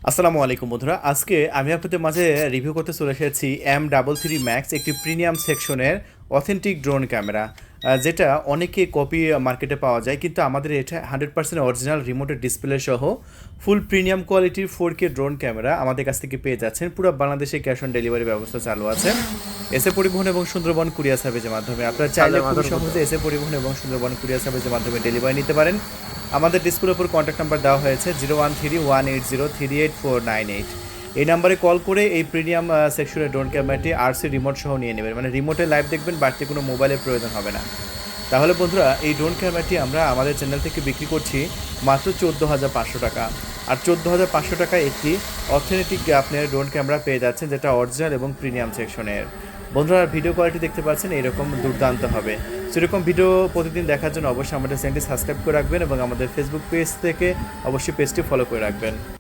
আসসালামু আলাইকুম বন্ধুরা, আজকে আমি আপনাদের মাঝে রিভিউ করতে চলে এসেছি M33 Max, একটি প্রিমিয়াম সেকশনের অথেন্টিক ড্রোন ক্যামেরা, যেটা অনেকে কপি মার্কেটে পাওয়া যায়, কিন্তু আমাদের এটা 100% অরিজিনাল রিমোটের ডিসপ্লে সহ ফুল প্রিমিয়াম কোয়ালিটির 4K ড্রোন ক্যামেরা আমাদের কাছ থেকে পেয়ে যাচ্ছেন। পুরো বাংলাদেশে ক্যাশ অন ডেলিভারি ব্যবস্থা চালু আছে এসএ পরিবহন এবং সুন্দরবন কুরিয়ার সার্ভিসের মাধ্যমে। আপনারা চাইলে খুব সহজে এসএ পরিবহন এবং সুন্দরবন কুরিয়ার সার্ভিসের মাধ্যমে ডেলিভারি নিতে পারেন। আমাদের ডিসপ্লের উপর কন্ট্যাক্ট নাম্বার দেওয়া হয়েছে 0131803848। এই নাম্বারে কল করে এই প্রিমিয়াম সেকশনের ড্রোন ক্যামেরাটি আরসি রিমোট সহ নিয়ে নেবেন, মানে রিমোটে লাইভ দেখবেন, বাড়তি কোনো মোবাইলের প্রয়োজন হবে না। তাহলে বন্ধুরা, এই ড্রোন ক্যামেরাটি আমরা আমাদের চ্যানেল থেকে বিক্রি করছি মাত্র 14,500 টাকা। আর 14,500 টাকায় একটি অথেন্টিক আপনার ড্রোন ক্যামেরা পেয়ে যাচ্ছেন, যেটা অরিজিনাল এবং প্রিমিয়াম সেকশনের। বন্ধুরা, ভিডিও কোয়ালিটি দেখতে পাচ্ছেন এরকম দুর্দান্ত হবে। সেরকম ভিডিও প্রতিদিন দেখার জন্য অবশ্যই আমাদের চ্যানেলটি সাবস্ক্রাইব করে রাখবেন এবং আমাদের ফেসবুক পেজ থেকে অবশ্যই পেজটি ফলো করে রাখবেন।